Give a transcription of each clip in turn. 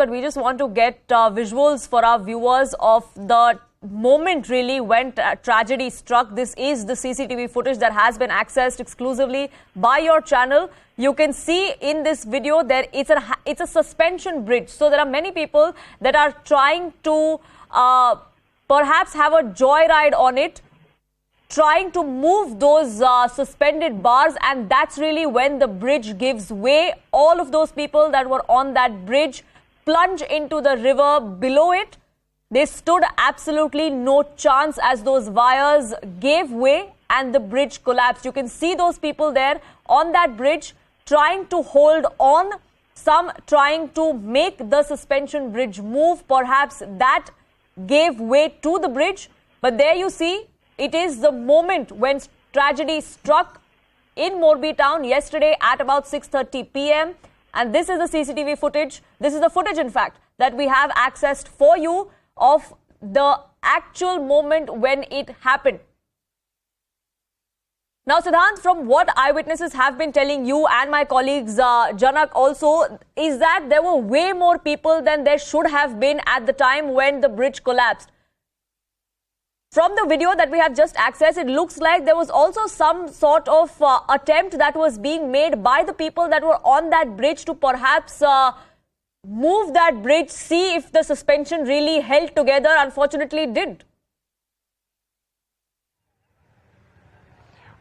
but we just want to get visuals for our viewers of the moment really when tragedy struck. This is the CCTV footage that has been accessed exclusively by your channel. You can see in this video there it's a suspension bridge. So there are many people that are trying to perhaps have a joyride on it, trying to move those suspended bars, and that's really when the bridge gives way. All of those people that were on that bridge plunge into the river below it. They stood absolutely no chance as those wires gave way and the bridge collapsed. You can see those people there on that bridge trying to hold on, some trying to make the suspension bridge move. Perhaps that gave way to the bridge. But there you see, it is the moment when tragedy struck in Morbi town yesterday at about 6:30 p.m. And this is the CCTV footage. This is the footage, in fact, that we have accessed for you of the actual moment when it happened. Now, Siddhant, from what eyewitnesses have been telling you and my colleagues, Janak also, is that there were way more people than there should have been at the time when the bridge collapsed. From the video that we have just accessed, it looks like there was also some sort of attempt that was being made by the people that were on that bridge to perhaps move that bridge, see if the suspension really held together. Unfortunately, it didn't.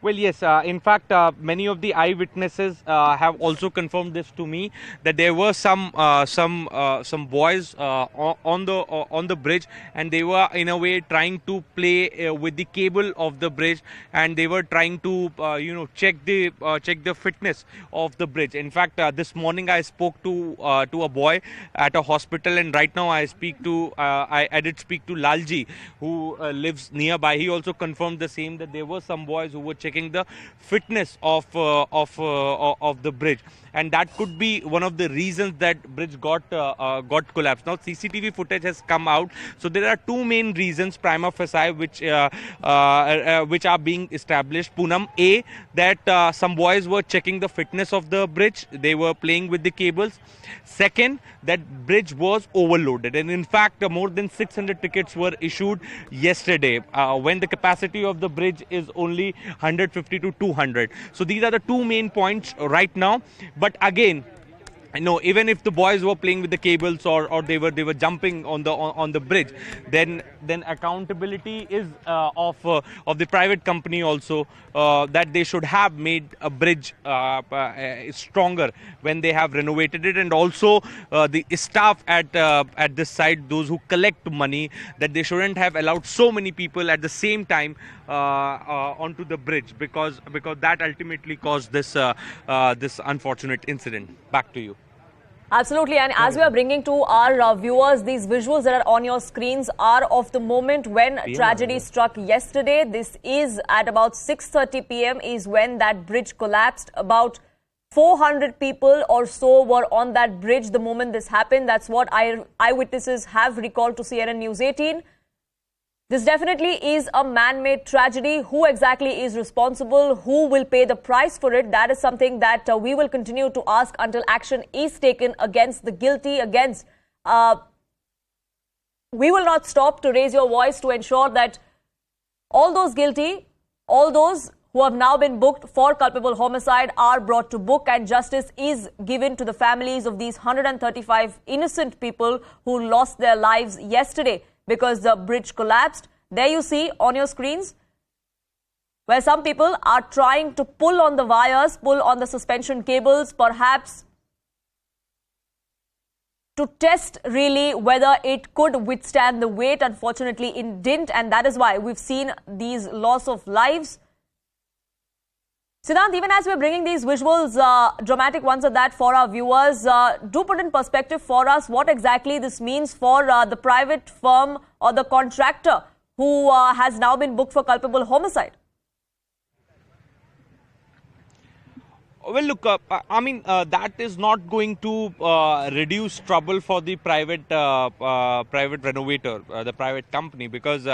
Well, yes, in fact, many of the eyewitnesses have also confirmed this to me, that there were some boys on the bridge, and they were in a way trying to play with the cable of the bridge, and they were trying to check the fitness of the bridge. In fact, this morning I spoke to a boy at a hospital, and right now I did speak to Lalji, who lives nearby. He also confirmed the same, that there were some boys who were checking the fitness of the bridge, and that could be one of the reasons that bridge got collapsed. Now CCTV footage has come out, so there are two main reasons prima facie which are being established. Poonam, A, that some boys were checking the fitness of the bridge, they were playing with the cables. Second, that bridge was overloaded, and in fact more than 600 tickets were issued yesterday when the capacity of the bridge is only 150 to 200. So these are the two main points right now. But again, no, even if the boys were playing with the cables or they were jumping on the bridge, then accountability is of the private company also, that they should have made a bridge stronger when they have renovated it, and also the staff at this site, those who collect money, that they shouldn't have allowed so many people at the same time onto the bridge, because that ultimately caused this unfortunate incident. Back to you. Absolutely, and as we are bringing to our viewers, these visuals that are on your screens are of the moment when tragedy struck yesterday. This is at about 6:30 p.m. is when that bridge collapsed. About 400 people or so were on that bridge the moment this happened. That's what eyewitnesses have recalled to CNN News 18. This definitely is a man-made tragedy. Who exactly is responsible? Who will pay the price for it? That is something that we will continue to ask until action is taken against the guilty. We will not stop to raise your voice to ensure that all those guilty, all those who have now been booked for culpable homicide are brought to book, and justice is given to the families of these 135 innocent people who lost their lives yesterday because the bridge collapsed. There you see on your screens where some people are trying to pull on the wires, pull on the suspension cables, perhaps to test really whether it could withstand the weight. Unfortunately, it didn't, and that is why we've seen these loss of lives. Siddhant, even as we're bringing these visuals, dramatic ones at that, for our viewers, do put in perspective for us what exactly this means for the private firm or the contractor who has now been booked for culpable homicide. Well, look, I mean, that is not going to reduce trouble for the private renovator, the private company, because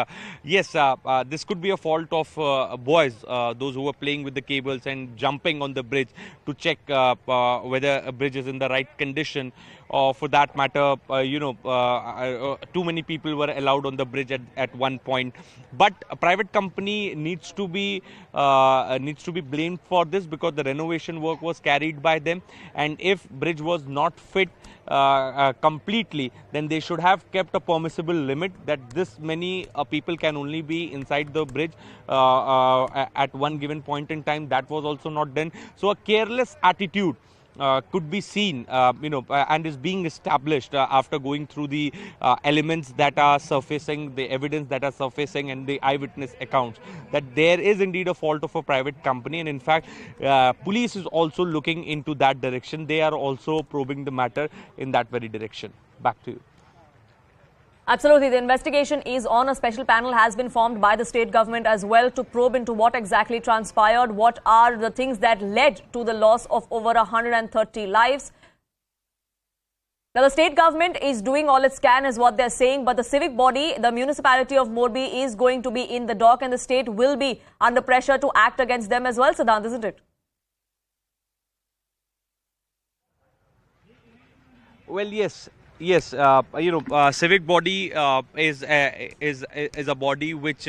yes, this could be a fault of boys, those who were playing with the cables and jumping on the bridge to check whether a bridge is in the right condition, or for that matter, too many people were allowed on the bridge at one point. But a private company needs to be blamed for this, because the renovation work was carried by them, and if bridge was not fit completely, then they should have kept a permissible limit that this many people can only be inside the bridge at one given point in time. That was also not done. So a careless attitude could be seen, and is being established after going through the elements that are surfacing, the evidence that are surfacing, and the eyewitness accounts, that there is indeed a fault of a private company. And in fact, police is also looking into that direction. They are also probing the matter in that very direction. Back to you. Absolutely. The investigation is on. A special panel has been formed by the state government as well to probe into what exactly transpired, what are the things that led to the loss of over 130 lives. Now, the state government is doing all it can, is what they're saying, but the civic body, the municipality of Morbi, is going to be in the dock, and the state will be under pressure to act against them as well, Siddhant, isn't it? Well, yes. Yes, civic body is a body which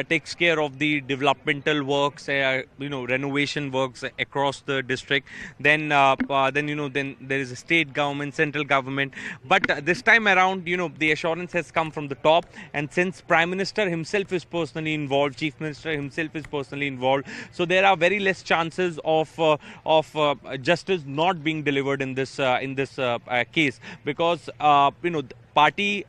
takes care of the developmental works, renovation works across the district. Then there is a state government, central government. But this time around, the assurance has come from the top, and since Prime Minister himself is personally involved, Chief Minister himself is personally involved, so there are very less chances of justice not being delivered in this case, because party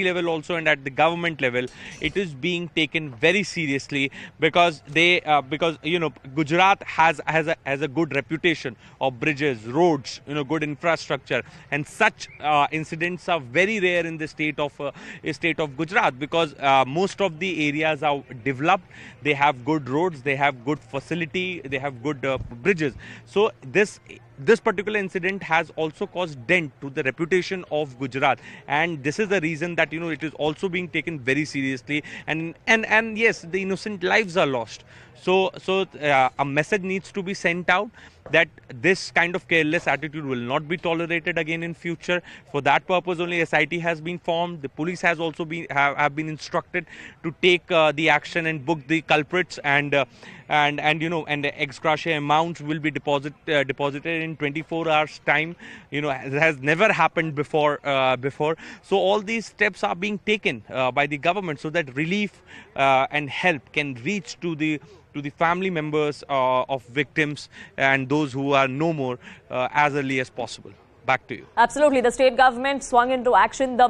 level also, and at the government level, it is being taken very seriously, because Gujarat has a good reputation of bridges, roads, good infrastructure, and such incidents are very rare in the state of Gujarat, because most of the areas are developed. They have good roads, they have good facility, they have good bridges. So this particular incident has also caused dent to the reputation of Gujarat, and this is the reason that it is also being taken very seriously, and yes, the innocent lives are lost. So a message needs to be sent out that this kind of careless attitude will not be tolerated again in future. For that purpose only, SIT has been formed. The police has also have been instructed to take the action and book the culprits, and the ex gratia amounts will be deposited in 24 hours time. It has never happened before. So all these steps are being taken by the government, so that relief and help can reach to the family members of victims and those who are no more as early as possible. Back to you. Absolutely. The state government swung into action. The